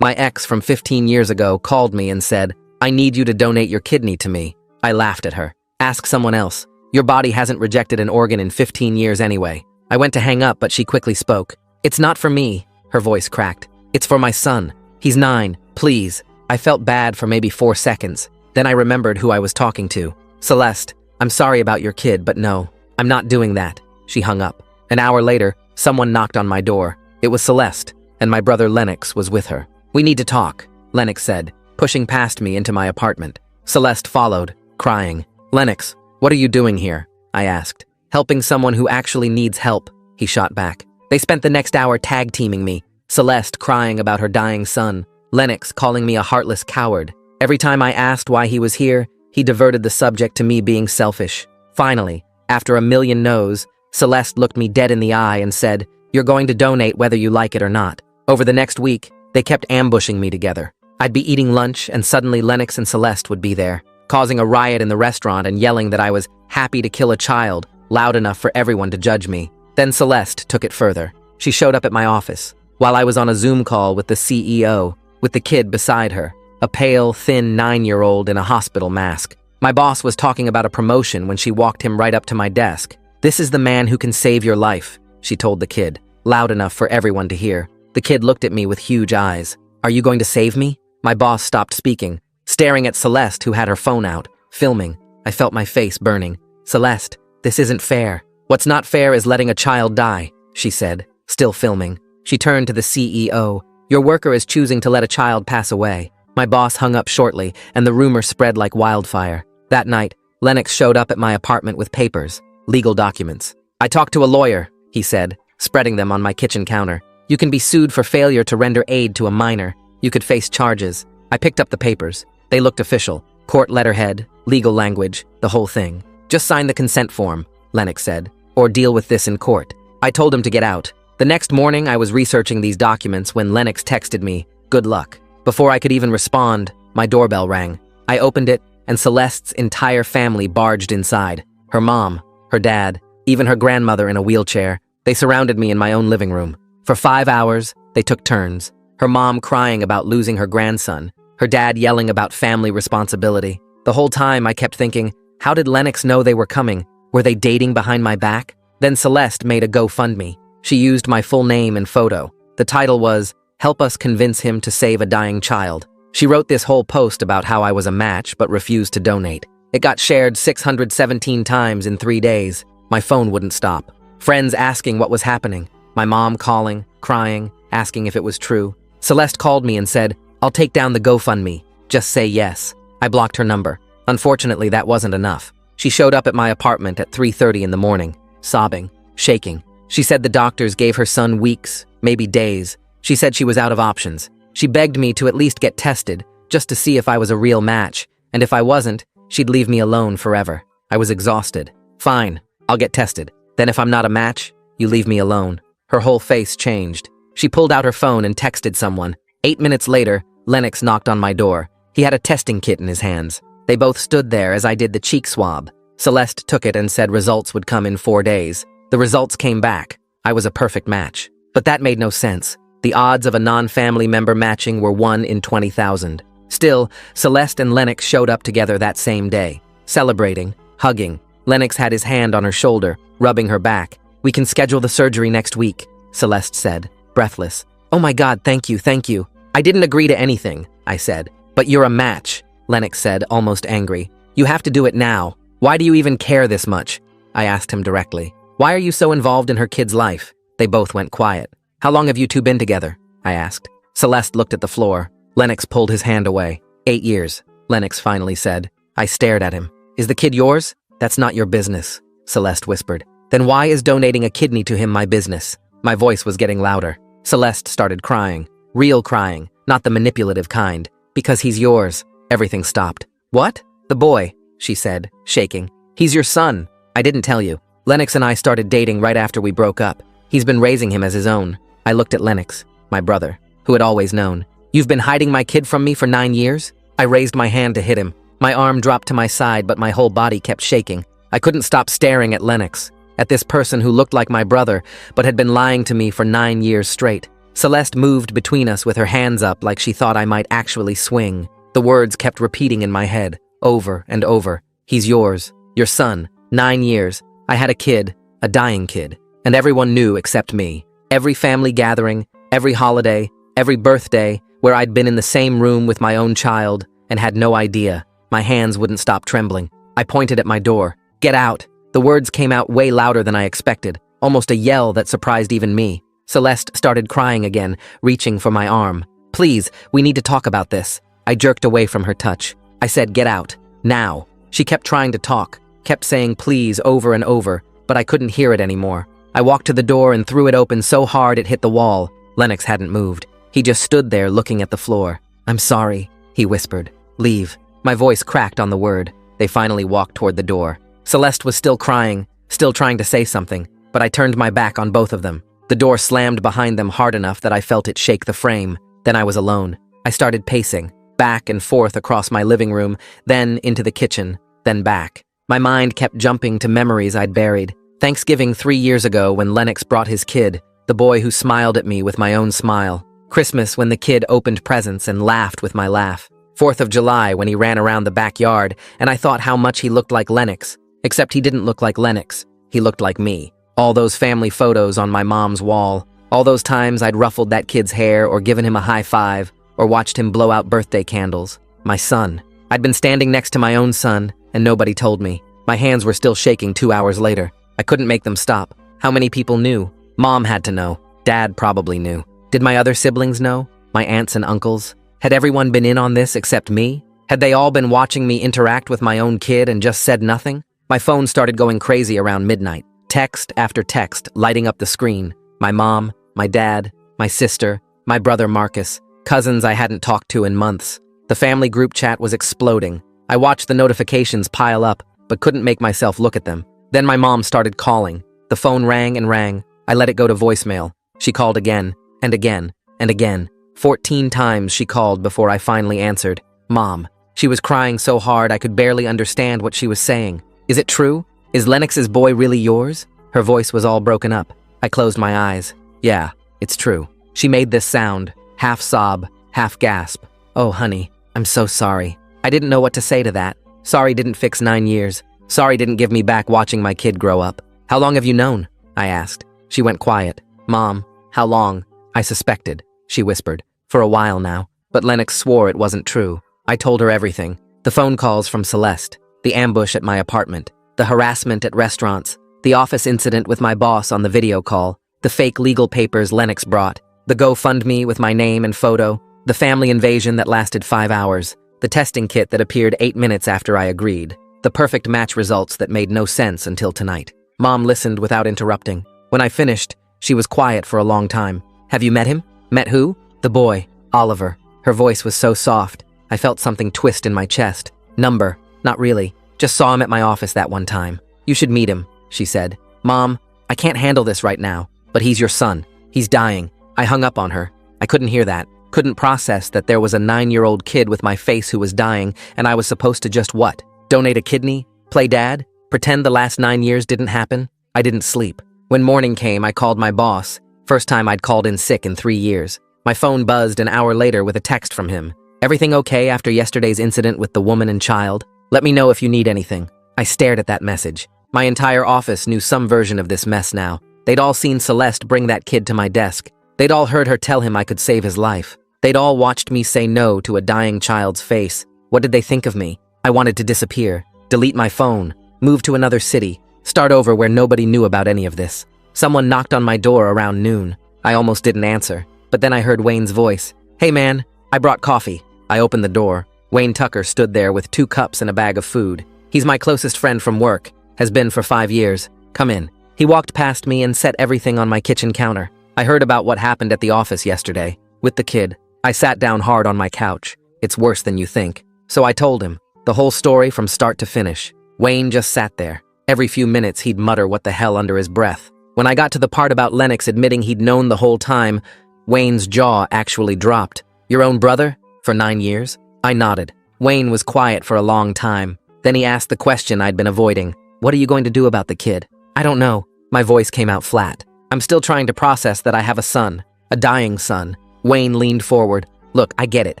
My ex from 15 years ago called me and said, "I need you to donate your kidney to me." I laughed at her. "Ask someone else. Your body hasn't rejected an organ in 15 years anyway." I went to hang up, but she quickly spoke. "It's not for me," her voice cracked. "It's for my son. He's 9, please." I felt bad for maybe 4 seconds. Then I remembered who I was talking to. "Celeste, I'm sorry about your kid, but no, I'm not doing that." She hung up. An hour later, someone knocked on my door. It was Celeste, and my brother Lennox was with her. "We need to talk," Lennox said, pushing past me into my apartment. Celeste followed, crying. "Lennox, what are you doing here?" I asked. "Helping someone who actually needs help," he shot back. They spent the next hour tag-teaming me, Celeste crying about her dying son, Lennox calling me a heartless coward. Every time I asked why he was here, he diverted the subject to me being selfish. Finally, after a million no's, Celeste looked me dead in the eye and said, "You're going to donate whether you like it or not." Over the next week, they kept ambushing me together. I'd be eating lunch and suddenly Lennox and Celeste would be there, causing a riot in the restaurant and yelling that I was happy to kill a child, loud enough for everyone to judge me. Then Celeste took it further. She showed up at my office, while I was on a Zoom call with the CEO, with the kid beside her, a pale, thin 9-year-old in a hospital mask. My boss was talking about a promotion when she walked him right up to my desk. "This is the man who can save your life," she told the kid, loud enough for everyone to hear. The kid looked at me with huge eyes. "Are you going to save me?" My boss stopped speaking, staring at Celeste, who had her phone out, filming. I felt my face burning. "Celeste, this isn't fair. What's not fair is letting a child die," she said, still filming. She turned to the CEO. "Your worker is choosing to let a child pass away." My boss hung up shortly, and the rumor spread like wildfire. That night, Lennox showed up at my apartment with papers, legal documents. "I talked to a lawyer," he said, spreading them on my kitchen counter. "You can be sued for failure to render aid to a minor. You could face charges." I picked up the papers. They looked official. Court letterhead, legal language, the whole thing. "Just sign the consent form," Lennox said, "or deal with this in court." I told him to get out. The next morning, I was researching these documents when Lennox texted me, "Good luck." Before I could even respond, my doorbell rang. I opened it, and Celeste's entire family barged inside. Her mom, her dad, even her grandmother in a wheelchair. They surrounded me in my own living room. For 5 hours, they took turns. Her mom crying about losing her grandson, her dad yelling about family responsibility. The whole time I kept thinking, how did Lennox know they were coming? Were they dating behind my back? Then Celeste made a GoFundMe. She used my full name and photo. The title was, "Help us convince him to save a dying child." She wrote this whole post about how I was a match but refused to donate. It got shared 617 times in 3 days. My phone wouldn't stop. Friends asking what was happening. My mom calling, crying, asking if it was true. Celeste called me and said, "I'll take down the GoFundMe. Just say yes." I blocked her number. Unfortunately, that wasn't enough. She showed up at my apartment at 3:30 in the morning, sobbing, shaking. She said the doctors gave her son weeks, maybe days. She said she was out of options. She begged me to at least get tested, just to see if I was a real match, and if I wasn't, she'd leave me alone forever. I was exhausted. "Fine, I'll get tested. Then if I'm not a match, you leave me alone." Her whole face changed. She pulled out her phone and texted someone. 8 minutes later, Lennox knocked on my door. He had a testing kit in his hands. They both stood there as I did the cheek swab. Celeste took it and said results would come in 4 days. The results came back. I was a perfect match. But that made no sense. The odds of a non-family member matching were 1 in 20,000. Still, Celeste and Lennox showed up together that same day, celebrating, hugging. Lennox had his hand on her shoulder, rubbing her back. "We can schedule the surgery next week," Celeste said, breathless. "Oh my God, thank you, thank you." "I didn't agree to anything," I said. "But you're a match," Lennox said, almost angry. "You have to do it now. Why do you even care this much?" I asked him directly. "Why are you so involved in her kid's life?" They both went quiet. "How long have you two been together?" I asked. Celeste looked at the floor. Lennox pulled his hand away. 8 years, Lennox finally said. I stared at him. "Is the kid yours?" "That's not your business," Celeste whispered. "Then why is donating a kidney to him my business?" My voice was getting louder. Celeste started crying. Real crying, not the manipulative kind. "Because he's yours." Everything stopped. "What?" "The boy," she said, shaking. "He's your son." "I didn't tell you. Lennox and I started dating right after we broke up. He's been raising him as his own." I looked at Lennox, my brother, who had always known. "You've been hiding my kid from me for 9 years?" I raised my hand to hit him. My arm dropped to my side, but my whole body kept shaking. I couldn't stop staring at Lennox, at this person who looked like my brother, but had been lying to me for 9 years straight. Celeste moved between us with her hands up like she thought I might actually swing. The words kept repeating in my head, over and over. He's yours. Your son. 9 years. I had a kid. A dying kid. And everyone knew except me. Every family gathering, every holiday, every birthday, where I'd been in the same room with my own child and had no idea. My hands wouldn't stop trembling. I pointed at my door. Get out. The words came out way louder than I expected, almost a yell that surprised even me. Celeste started crying again, reaching for my arm. Please, we need to talk about this. I jerked away from her touch. I said, get out. Now. She kept trying to talk, kept saying please over and over, but I couldn't hear it anymore. I walked to the door and threw it open so hard it hit the wall. Lennox hadn't moved. He just stood there looking at the floor. I'm sorry, he whispered. Leave. My voice cracked on the word. They finally walked toward the door. Celeste was still crying, still trying to say something, but I turned my back on both of them. The door slammed behind them hard enough that I felt it shake the frame. Then I was alone. I started pacing, back and forth across my living room, then into the kitchen, then back. My mind kept jumping to memories I'd buried. Thanksgiving 3 years ago when Lennox brought his kid, the boy who smiled at me with my own smile. Christmas when the kid opened presents and laughed with my laugh. 4th of July when he ran around the backyard and I thought how much he looked like Lennox. Except he didn't look like Lennox. He looked like me. All those family photos on my mom's wall. All those times I'd ruffled that kid's hair or given him a high five or watched him blow out birthday candles. My son. I'd been standing next to my own son and nobody told me. My hands were still shaking 2 hours later. I couldn't make them stop. How many people knew? Mom had to know. Dad probably knew. Did my other siblings know? My aunts and uncles? Had everyone been in on this except me? Had they all been watching me interact with my own kid and just said nothing? My phone started going crazy around midnight. Text after text lighting up the screen. My mom, my dad, my sister, my brother Marcus, cousins I hadn't talked to in months. The family group chat was exploding. I watched the notifications pile up, but couldn't make myself look at them. Then my mom started calling. The phone rang and rang. I let it go to voicemail. She called again, and again, and again. 14 times she called before I finally answered. Mom. She was crying so hard I could barely understand what she was saying. Is it true? Is Lennox's boy really yours? Her voice was all broken up. I closed my eyes. Yeah, it's true. She made this sound, half sob, half gasp. Oh, honey, I'm so sorry. I didn't know what to say to that. Sorry didn't fix 9 years. Sorry didn't give me back watching my kid grow up. How long have you known? I asked. She went quiet. Mom, how long? I suspected, she whispered. For a while now. But Lennox swore it wasn't true. I told her everything. The phone calls from Celeste. The ambush at my apartment. The harassment at restaurants. The office incident with my boss on the video call. The fake legal papers Lennox brought. The GoFundMe with my name and photo. The family invasion that lasted 5 hours. The testing kit that appeared 8 minutes after I agreed. The perfect match results that made no sense until tonight. Mom listened without interrupting. When I finished, she was quiet for a long time. Have you met him? Met who? The boy, Oliver. Her voice was so soft. I felt something twist in my chest. Number. Not really. Just saw him at my office that one time. You should meet him, she said. Mom, I can't handle this right now, but he's your son. He's dying. I hung up on her. I couldn't hear that. Couldn't process that there was a 9-year-old kid with my face who was dying, and I was supposed to just what? Donate a kidney? Play dad? Pretend the last 9 years didn't happen? I didn't sleep. When morning came, I called my boss. First time I'd called in sick in 3 years. My phone buzzed an hour later with a text from him. Everything okay after yesterday's incident with the woman and child? Let me know if you need anything. I stared at that message. My entire office knew some version of this mess now. They'd all seen Celeste bring that kid to my desk. They'd all heard her tell him I could save his life. They'd all watched me say no to a dying child's face. What did they think of me? I wanted to disappear, delete my phone, move to another city, start over where nobody knew about any of this. Someone knocked on my door around noon. I almost didn't answer, but then I heard Wayne's voice. Hey man, I brought coffee. I opened the door. Wayne Tucker stood there with 2 cups and a bag of food. He's my closest friend from work, has been for 5 years. Come in. He walked past me and set everything on my kitchen counter. I heard about what happened at the office yesterday, with the kid. I sat down hard on my couch. It's worse than you think. So I told him, the whole story from start to finish. Wayne just sat there. Every few minutes he'd mutter what the hell under his breath. When I got to the part about Lennox admitting he'd known the whole time, Wayne's jaw actually dropped. Your own brother? For 9 years? I nodded. Wayne was quiet for a long time. Then he asked the question I'd been avoiding. What are you going to do about the kid? I don't know. My voice came out flat. I'm still trying to process that I have a son A dying son. Wayne leaned forward. Look, I get it.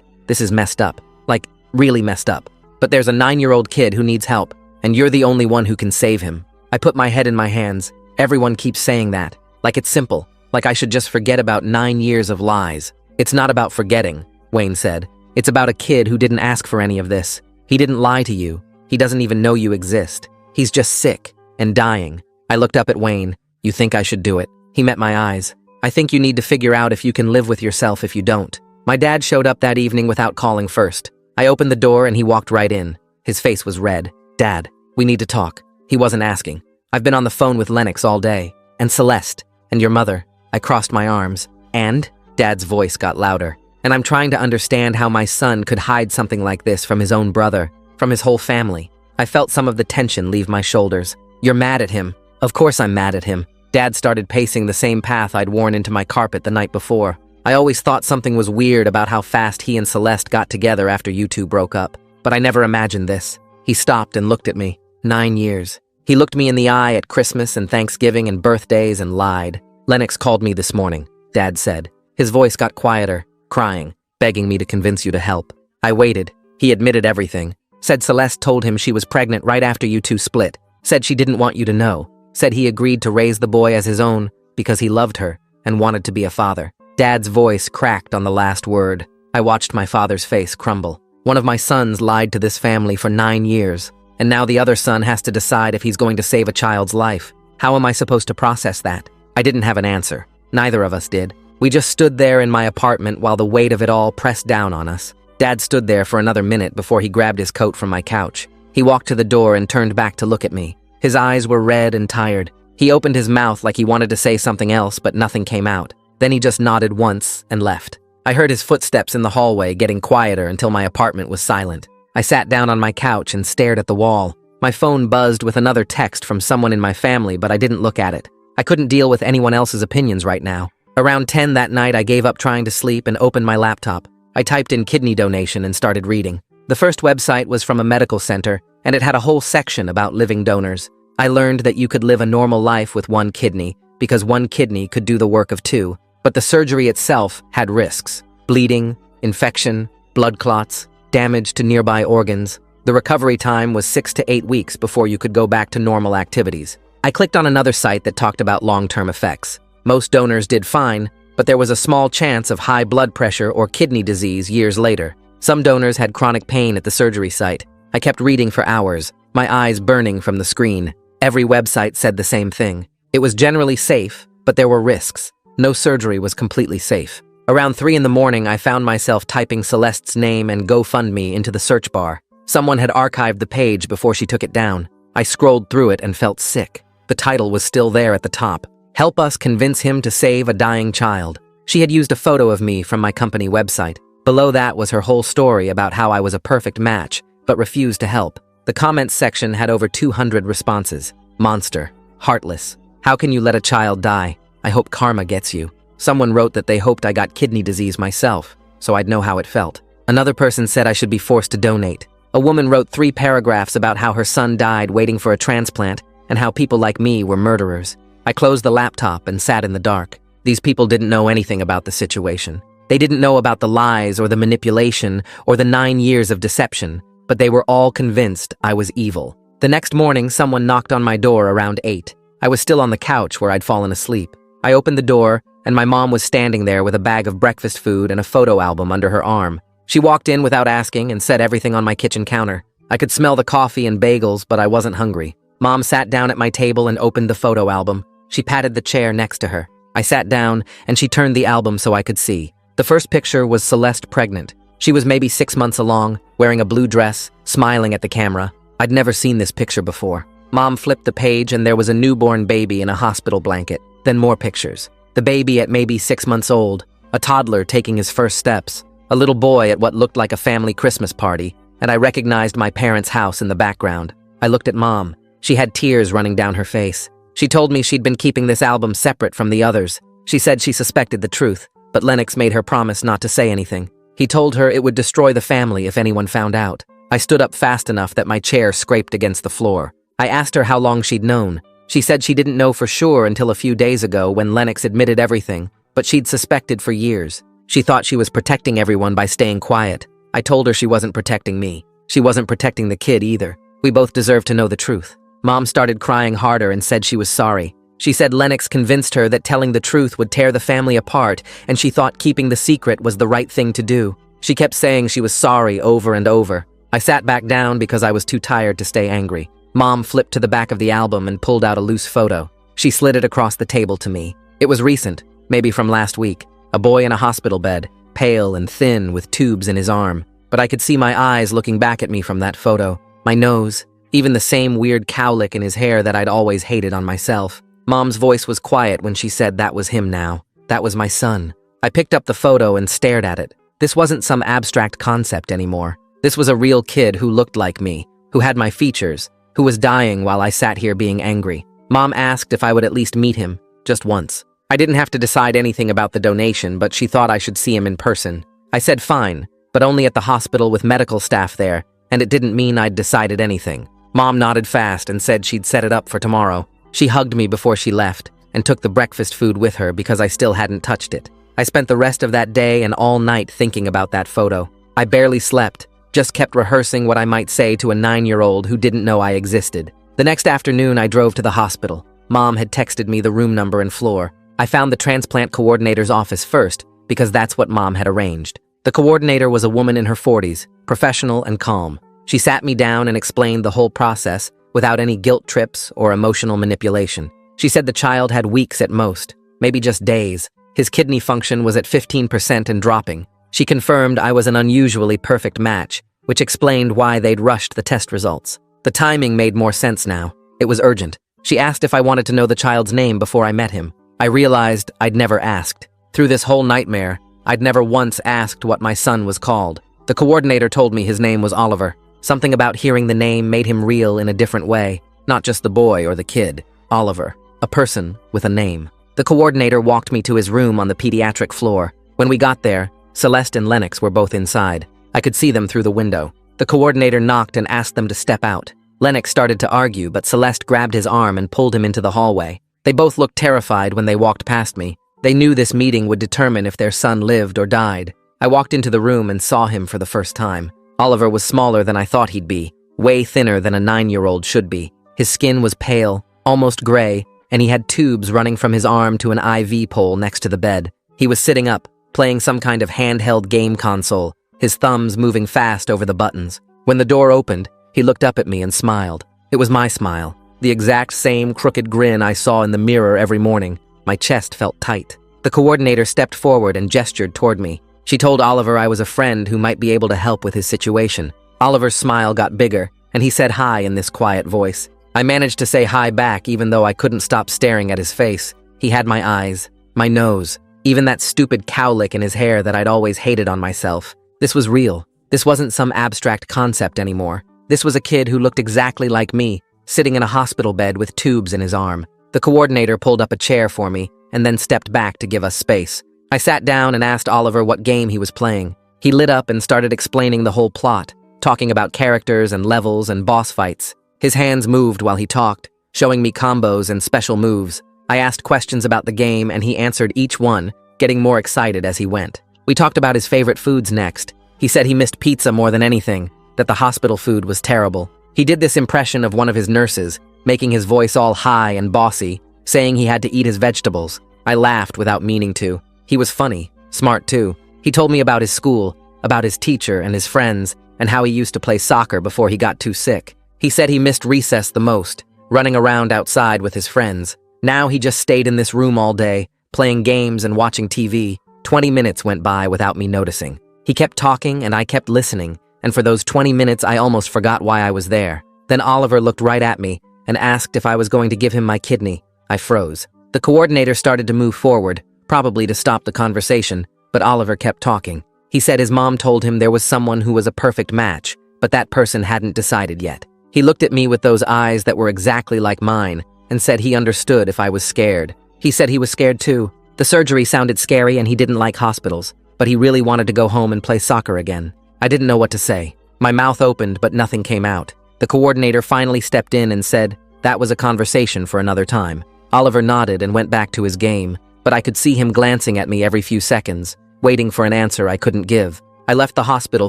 This is messed up. Like, really messed up. But there's a 9-year-old kid who needs help, and you're the only one who can save him. I put my head in my hands. Everyone keeps saying that. Like it's simple. Like I should just forget about 9 years of lies. It's not about forgetting, Wayne said. It's about a kid who didn't ask for any of this. He didn't lie to you. He doesn't even know you exist. He's just sick and dying. I looked up at Wayne. You think I should do it? He met my eyes. I think you need to figure out if you can live with yourself if you don't. My dad showed up that evening without calling first. I opened the door and he walked right in. His face was red. Dad, we need to talk. He wasn't asking. I've been on the phone with Lennox all day. And Celeste. And your mother. I crossed my arms. And? Dad's voice got louder. And I'm trying to understand how my son could hide something like this from his own brother, from his whole family. I felt some of the tension leave my shoulders. You're mad at him. Of course I'm mad at him. Dad started pacing the same path I'd worn into my carpet the night before. I always thought something was weird about how fast he and Celeste got together after you two broke up. But I never imagined this. He stopped and looked at me. 9 years. He looked me in the eye at Christmas and Thanksgiving and birthdays and lied. Lennox called me this morning, Dad said. His voice got quieter, crying, begging me to convince you to help. I waited. He admitted everything. Said Celeste told him she was pregnant right after you two split. Said she didn't want you to know. Said he agreed to raise the boy as his own because he loved her and wanted to be a father. Dad's voice cracked on the last word. I watched my father's face crumble. One of my sons lied to this family for 9 years, and now the other son has to decide if he's going to save a child's life. How am I supposed to process that? I didn't have an answer. Neither of us did. We just stood there in my apartment while the weight of it all pressed down on us. Dad stood there for another minute before he grabbed his coat from my couch. He walked to the door and turned back to look at me. His eyes were red and tired. He opened his mouth like he wanted to say something else, but nothing came out. Then he just nodded once and left. I heard his footsteps in the hallway getting quieter until my apartment was silent. I sat down on my couch and stared at the wall. My phone buzzed with another text from someone in my family, but I didn't look at it. I couldn't deal with anyone else's opinions right now. Around 10 that night, I gave up trying to sleep and opened my laptop. I typed in kidney donation and started reading. The first website was from a medical center, and it had a whole section about living donors. I learned that you could live a normal life with 1 kidney, because 1 kidney could do the work of 2. But the surgery itself had risks. Bleeding, infection, blood clots, damage to nearby organs. The recovery time was 6 to 8 weeks before you could go back to normal activities. I clicked on another site that talked about long-term effects. Most donors did fine, but there was a small chance of high blood pressure or kidney disease years later. Some donors had chronic pain at the surgery site. I kept reading for hours, my eyes burning from the screen. Every website said the same thing. It was generally safe, but there were risks. No surgery was completely safe. Around 3 in the morning, I found myself typing Celeste's name and GoFundMe into the search bar. Someone had archived the page before she took it down. I scrolled through it and felt sick. The title was still there at the top. Help us convince him to save a dying child. She had used a photo of me from my company website. Below that was her whole story about how I was a perfect match, but refused to help. The comments section had over 200 responses. Monster. Heartless. How can you let a child die? I hope karma gets you. Someone wrote that they hoped I got kidney disease myself, so I'd know how it felt. Another person said I should be forced to donate. A woman wrote 3 paragraphs about how her son died waiting for a transplant and how people like me were murderers. I closed the laptop and sat in the dark. These people didn't know anything about the situation. They didn't know about the lies or the manipulation or the 9 years of deception, but they were all convinced I was evil. The next morning, someone knocked on my door around 8. I was still on the couch where I'd fallen asleep. I opened the door, and my mom was standing there with a bag of breakfast food and a photo album under her arm. She walked in without asking and set everything on my kitchen counter. I could smell the coffee and bagels, but I wasn't hungry. Mom sat down at my table and opened the photo album. She patted the chair next to her. I sat down, and she turned the album so I could see. The first picture was Celeste pregnant. She was maybe 6 months along, wearing a blue dress, smiling at the camera. I'd never seen this picture before. Mom flipped the page, and there was a newborn baby in a hospital blanket. Then more pictures. The baby at maybe 6 months old, a toddler taking his first steps, a little boy at what looked like a family Christmas party, and I recognized my parents' house in the background. I looked at Mom. She had tears running down her face. She told me she'd been keeping this album separate from the others. She said she suspected the truth, but Lennox made her promise not to say anything. He told her it would destroy the family if anyone found out. I stood up fast enough that my chair scraped against the floor. I asked her how long she'd known. She said she didn't know for sure until a few days ago when Lennox admitted everything, but she'd suspected for years. She thought she was protecting everyone by staying quiet. I told her she wasn't protecting me. She wasn't protecting the kid either. We both deserved to know the truth. Mom started crying harder and said she was sorry. She said Lennox convinced her that telling the truth would tear the family apart, and she thought keeping the secret was the right thing to do. She kept saying she was sorry over and over. I sat back down because I was too tired to stay angry. Mom flipped to the back of the album and pulled out a loose photo. She slid it across the table to me. It was recent, maybe from last week. A boy in a hospital bed, pale and thin with tubes in his arm. But I could see my eyes looking back at me from that photo. My nose, even the same weird cowlick in his hair that I'd always hated on myself. Mom's voice was quiet when she said that was him now. That was my son. I picked up the photo and stared at it. This wasn't some abstract concept anymore. This was a real kid who looked like me, who had my features, who was dying while I sat here being angry. Mom asked if I would at least meet him, just once. I didn't have to decide anything about the donation, but she thought I should see him in person. I said fine, but only at the hospital with medical staff there, and it didn't mean I'd decided anything. Mom nodded fast and said she'd set it up for tomorrow. She hugged me before she left, and took the breakfast food with her because I still hadn't touched it. I spent the rest of that day and all night thinking about that photo. I barely slept, just kept rehearsing what I might say to a 9-year-old who didn't know I existed. The next afternoon, I drove to the hospital. Mom had texted me the room number and floor. I found the transplant coordinator's office first, because that's what Mom had arranged. The coordinator was a woman in her 40s, professional and calm. She sat me down and explained the whole process without any guilt trips or emotional manipulation. She said the child had weeks at most, maybe just days. His kidney function was at 15% and dropping. She confirmed I was an unusually perfect match, which explained why they'd rushed the test results. The timing made more sense now. It was urgent. She asked if I wanted to know the child's name before I met him. I realized I'd never asked. Through this whole nightmare, I'd never once asked what my son was called. The coordinator told me his name was Oliver. Something about hearing the name made him real in a different way. Not just the boy or the kid. Oliver. A person with a name. The coordinator walked me to his room on the pediatric floor. When we got there, Celeste and Lennox were both inside. I could see them through the window. The coordinator knocked and asked them to step out. Lennox started to argue, but Celeste grabbed his arm and pulled him into the hallway. They both looked terrified when they walked past me. They knew this meeting would determine if their son lived or died. I walked into the room and saw him for the first time. Oliver was smaller than I thought he'd be, way thinner than a 9-year-old should be. His skin was pale, almost gray, and he had tubes running from his arm to an IV pole next to the bed. He was sitting up, playing some kind of handheld game console, his thumbs moving fast over the buttons. When the door opened, he looked up at me and smiled. It was my smile, the exact same crooked grin I saw in the mirror every morning. My chest felt tight. The coordinator stepped forward and gestured toward me. She told Oliver I was a friend who might be able to help with his situation. Oliver's smile got bigger, and he said hi in this quiet voice. I managed to say hi back even though I couldn't stop staring at his face. He had my eyes, my nose, even that stupid cowlick in his hair that I'd always hated on myself. This was real. This wasn't some abstract concept anymore. This was a kid who looked exactly like me, sitting in a hospital bed with tubes in his arm. The coordinator pulled up a chair for me and then stepped back to give us space. I sat down and asked Oliver what game he was playing. He lit up and started explaining the whole plot, talking about characters and levels and boss fights. His hands moved while he talked, showing me combos and special moves. I asked questions about the game and he answered each one, getting more excited as he went. We talked about his favorite foods next. He said he missed pizza more than anything, that the hospital food was terrible. He did this impression of one of his nurses, making his voice all high and bossy, saying he had to eat his vegetables. I laughed without meaning to. He was funny, smart too. He told me about his school, about his teacher and his friends, and how he used to play soccer before he got too sick. He said he missed recess the most, running around outside with his friends. Now he just stayed in this room all day, playing games and watching TV. 20 minutes went by without me noticing. He kept talking and I kept listening, and for those 20 minutes I almost forgot why I was there. Then Oliver looked right at me and asked if I was going to give him my kidney. I froze. The coordinator started to move forward, probably to stop the conversation, but Oliver kept talking. He said his mom told him there was someone who was a perfect match, but that person hadn't decided yet. He looked at me with those eyes that were exactly like mine and said he understood if I was scared. He said he was scared too. The surgery sounded scary and he didn't like hospitals, but he really wanted to go home and play soccer again. I didn't know what to say. My mouth opened, but nothing came out. The coordinator finally stepped in and said that was a conversation for another time. Oliver nodded and went back to his game, but I could see him glancing at me every few seconds, waiting for an answer I couldn't give. I left the hospital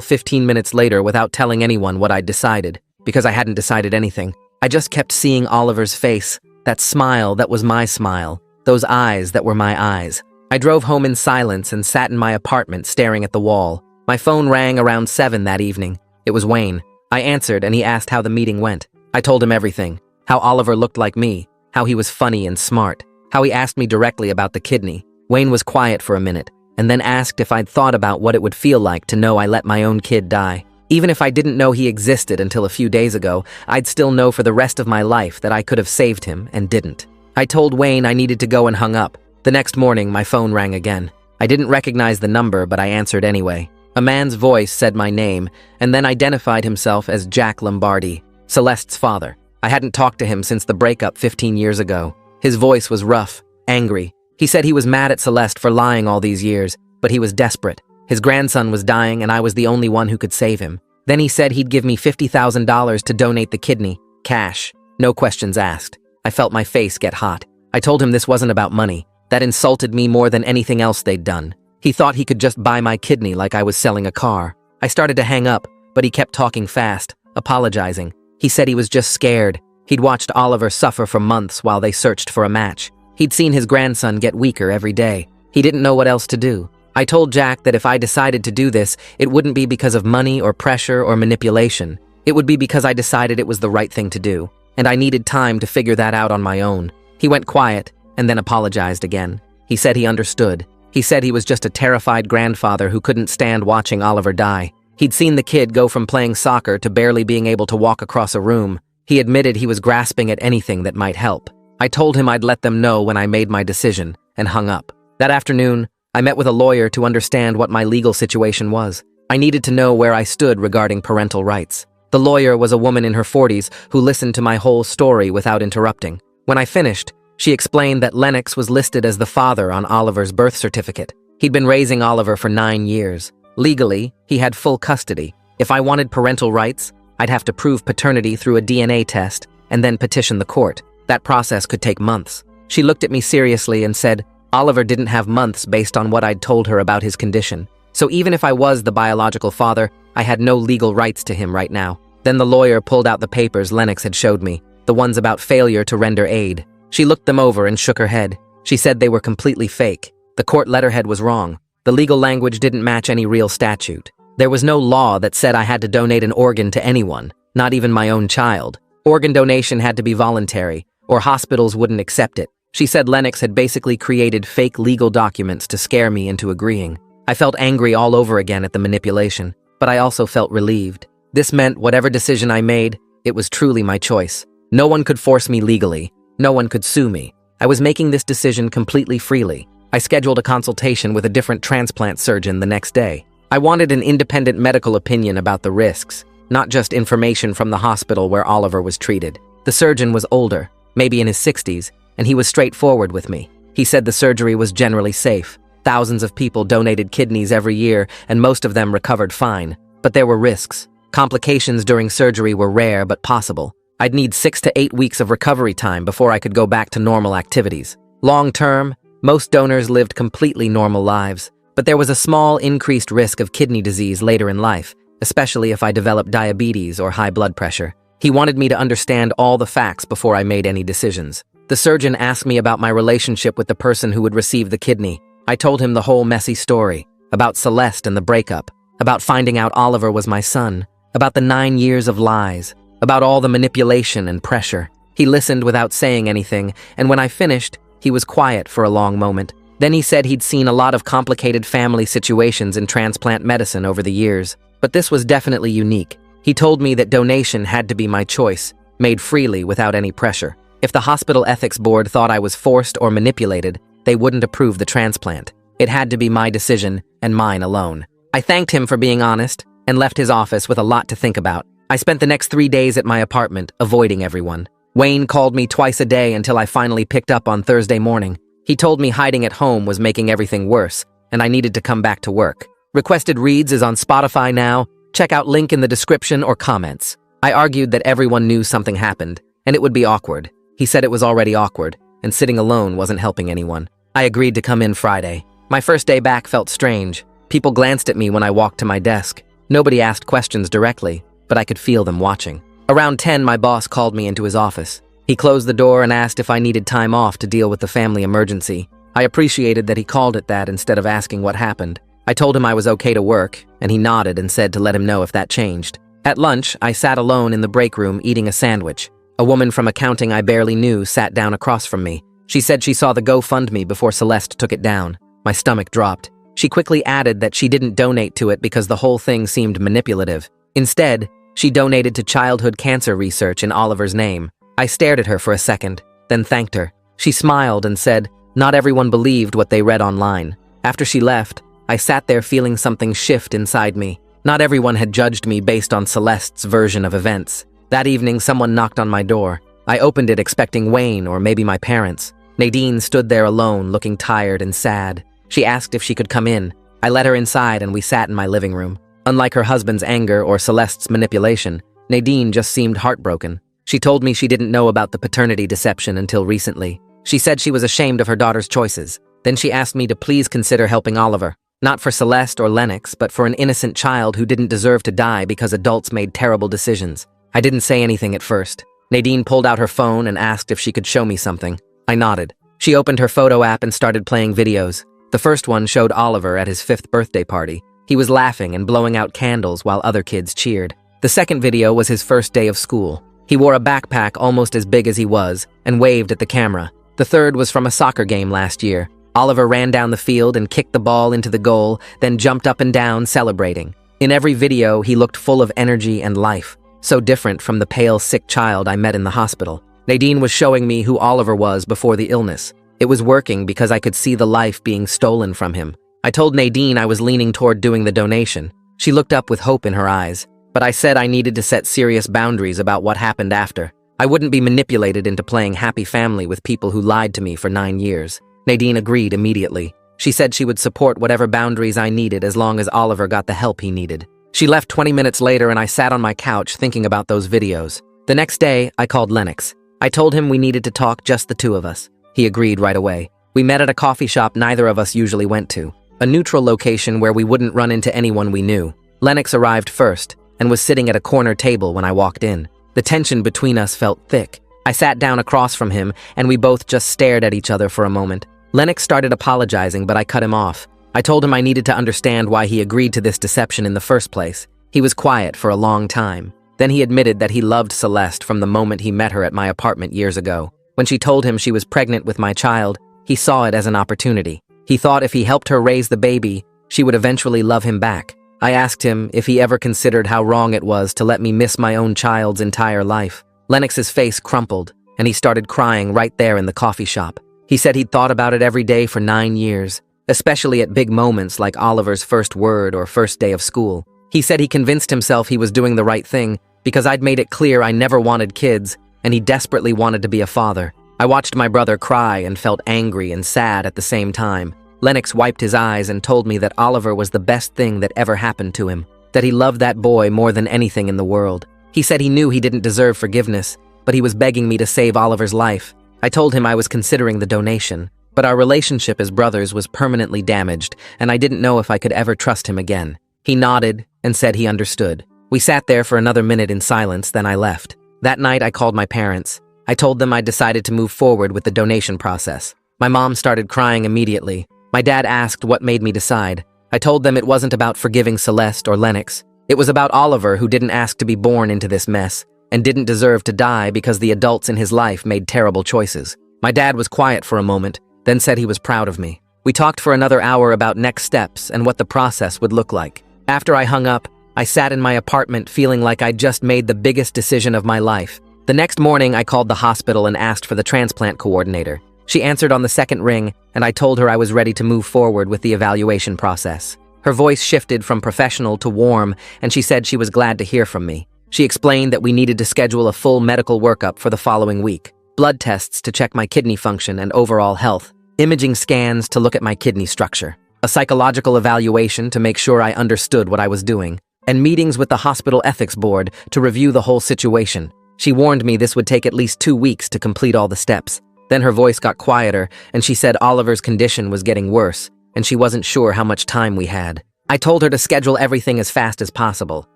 15 minutes later without telling anyone what I'd decided, because I hadn't decided anything. I just kept seeing Oliver's face, that smile that was my smile, those eyes that were my eyes. I drove home in silence and sat in my apartment staring at the wall. My phone rang around 7 that evening. It was Wayne. I answered and he asked how the meeting went. I told him everything. How Oliver looked like me, how he was funny and smart, how he asked me directly about the kidney. Wayne was quiet for a minute, and then asked if I'd thought about what it would feel like to know I let my own kid die. Even if I didn't know he existed until a few days ago, I'd still know for the rest of my life that I could have saved him and didn't. I told Wayne I needed to go and hung up. The next morning, my phone rang again. I didn't recognize the number, but I answered anyway. A man's voice said my name, and then identified himself as Jack Lombardi, Celeste's father. I hadn't talked to him since the breakup 15 years ago. His voice was rough, angry. He said he was mad at Celeste for lying all these years, but he was desperate. His grandson was dying and I was the only one who could save him. Then he said he'd give me $50,000 to donate the kidney, cash, no questions asked. I felt my face get hot. I told him this wasn't about money. That insulted me more than anything else they'd done. He thought he could just buy my kidney like I was selling a car. I started to hang up, but he kept talking fast, apologizing. He said he was just scared. He'd watched Oliver suffer for months while they searched for a match. He'd seen his grandson get weaker every day. He didn't know what else to do. I told Jack that if I decided to do this, it wouldn't be because of money or pressure or manipulation. It would be because I decided it was the right thing to do, and I needed time to figure that out on my own. He went quiet, and then apologized again. He said he understood. He said he was just a terrified grandfather who couldn't stand watching Oliver die. He'd seen the kid go from playing soccer to barely being able to walk across a room. He admitted he was grasping at anything that might help. I told him I'd let them know when I made my decision, and hung up. That afternoon, I met with a lawyer to understand what my legal situation was. I needed to know where I stood regarding parental rights. The lawyer was a woman in her 40s who listened to my whole story without interrupting. When I finished, she explained that Lennox was listed as the father on Oliver's birth certificate. He'd been raising Oliver for 9 years. Legally, he had full custody. If I wanted parental rights, I'd have to prove paternity through a DNA test and then petition the court. That process could take months. She looked at me seriously and said, Oliver didn't have months based on what I'd told her about his condition. So even if I was the biological father, I had no legal rights to him right now. Then the lawyer pulled out the papers Lennox had showed me, the ones about failure to render aid. She looked them over and shook her head. She said they were completely fake. The court letterhead was wrong. The legal language didn't match any real statute. There was no law that said I had to donate an organ to anyone, not even my own child. Organ donation had to be voluntary, or hospitals wouldn't accept it. She said Lennox had basically created fake legal documents to scare me into agreeing. I felt angry all over again at the manipulation, but I also felt relieved. This meant whatever decision I made, it was truly my choice. No one could force me legally. No one could sue me. I was making this decision completely freely. I scheduled a consultation with a different transplant surgeon the next day. I wanted an independent medical opinion about the risks, not just information from the hospital where Oliver was treated. The surgeon was older, maybe in his 60s, and he was straightforward with me. He said the surgery was generally safe. Thousands of people donated kidneys every year, and most of them recovered fine. But there were risks. Complications during surgery were rare but possible. I'd need 6 to 8 weeks of recovery time before I could go back to normal activities. Long term, most donors lived completely normal lives, but there was a small increased risk of kidney disease later in life, especially if I developed diabetes or high blood pressure. He wanted me to understand all the facts before I made any decisions. The surgeon asked me about my relationship with the person who would receive the kidney. I told him the whole messy story, about Celeste and the breakup, about finding out Oliver was my son, about the 9 years of lies, about all the manipulation and pressure. He listened without saying anything, and when I finished, he was quiet for a long moment. Then he said he'd seen a lot of complicated family situations in transplant medicine over the years, but this was definitely unique. He told me that donation had to be my choice, made freely without any pressure. If the hospital ethics board thought I was forced or manipulated, they wouldn't approve the transplant. It had to be my decision, and mine alone. I thanked him for being honest, and left his office with a lot to think about. I spent the next 3 days at my apartment, avoiding everyone. Wayne called me twice a day until I finally picked up on Thursday morning. He told me hiding at home was making everything worse, and I needed to come back to work. Requested Reads is on Spotify now. Check out link in the description or comments. I argued that everyone knew something happened, and it would be awkward. He said it was already awkward, and sitting alone wasn't helping anyone. I agreed to come in Friday. My first day back felt strange. People glanced at me when I walked to my desk. Nobody asked questions directly, but I could feel them watching. Around 10, my boss called me into his office. He closed the door and asked if I needed time off to deal with the family emergency. I appreciated that he called it that instead of asking what happened. I told him I was okay to work, and he nodded and said to let him know if that changed. At lunch, I sat alone in the break room eating a sandwich. A woman from accounting I barely knew sat down across from me. She said she saw the GoFundMe before Celeste took it down. My stomach dropped. She quickly added that she didn't donate to it because the whole thing seemed manipulative. Instead, she donated to childhood cancer research in Oliver's name. I stared at her for a second, then thanked her. She smiled and said, not everyone believed what they read online. After she left, I sat there feeling something shift inside me. Not everyone had judged me based on Celeste's version of events. That evening, someone knocked on my door. I opened it expecting Wayne or maybe my parents. Nadine stood there alone, looking tired and sad. She asked if she could come in. I let her inside and we sat in my living room. Unlike her husband's anger or Celeste's manipulation, Nadine just seemed heartbroken. She told me she didn't know about the paternity deception until recently. She said she was ashamed of her daughter's choices. Then she asked me to please consider helping Oliver. Not for Celeste or Lennox, but for an innocent child who didn't deserve to die because adults made terrible decisions. I didn't say anything at first. Nadine pulled out her phone and asked if she could show me something. I nodded. She opened her photo app and started playing videos. The first one showed Oliver at his 5th birthday party. He was laughing and blowing out candles while other kids cheered. The second video was his first day of school. He wore a backpack almost as big as he was and waved at the camera. The third was from a soccer game last year. Oliver ran down the field and kicked the ball into the goal, then jumped up and down celebrating. In every video, he looked full of energy and life, so different from the pale, sick child I met in the hospital. Nadine was showing me who Oliver was before the illness. It was working because I could see the life being stolen from him. I told Nadine I was leaning toward doing the donation. She looked up with hope in her eyes, but I said I needed to set serious boundaries about what happened after. I wouldn't be manipulated into playing happy family with people who lied to me for 9 years. Nadine agreed immediately. She said she would support whatever boundaries I needed as long as Oliver got the help he needed. She left 20 minutes later and I sat on my couch thinking about those videos. The next day, I called Lennox. I told him we needed to talk, just the two of us. He agreed right away. We met at a coffee shop neither of us usually went to, a neutral location where we wouldn't run into anyone we knew. Lennox arrived first and was sitting at a corner table when I walked in. The tension between us felt thick. I sat down across from him and we both just stared at each other for a moment. Lennox started apologizing, but I cut him off. I told him I needed to understand why he agreed to this deception in the first place. He was quiet for a long time. Then he admitted that he loved Celeste from the moment he met her at my apartment years ago. When she told him she was pregnant with my child, he saw it as an opportunity. He thought if he helped her raise the baby, she would eventually love him back. I asked him if he ever considered how wrong it was to let me miss my own child's entire life. Lennox's face crumpled, and he started crying right there in the coffee shop. He said he'd thought about it every day for 9 years, especially at big moments like Oliver's first word or first day of school. He said he convinced himself he was doing the right thing because I'd made it clear I never wanted kids, and he desperately wanted to be a father. I watched my brother cry and felt angry and sad at the same time. Lennox wiped his eyes and told me that Oliver was the best thing that ever happened to him, that he loved that boy more than anything in the world. He said he knew he didn't deserve forgiveness, but he was begging me to save Oliver's life. I told him I was considering the donation, but our relationship as brothers was permanently damaged, and I didn't know if I could ever trust him again. He nodded and said he understood. We sat there for another minute in silence, then I left. That night, I called my parents. I told them I decided to move forward with the donation process. My mom started crying immediately. My dad asked what made me decide. I told them it wasn't about forgiving Celeste or Lennox. It was about Oliver, who didn't ask to be born into this mess and didn't deserve to die because the adults in his life made terrible choices. My dad was quiet for a moment, then said he was proud of me. We talked for another hour about next steps and what the process would look like. After I hung up, I sat in my apartment feeling like I'd just made the biggest decision of my life. The next morning, I called the hospital and asked for the transplant coordinator. She answered on the second ring, and I told her I was ready to move forward with the evaluation process. Her voice shifted from professional to warm, and she said she was glad to hear from me. She explained that we needed to schedule a full medical workup for the following week, blood tests to check my kidney function and overall health, imaging scans to look at my kidney structure, a psychological evaluation to make sure I understood what I was doing, and meetings with the hospital ethics board to review the whole situation. She warned me this would take at least 2 weeks to complete all the steps. Then her voice got quieter, and she said Oliver's condition was getting worse, and she wasn't sure how much time we had. I told her to schedule everything as fast as possible.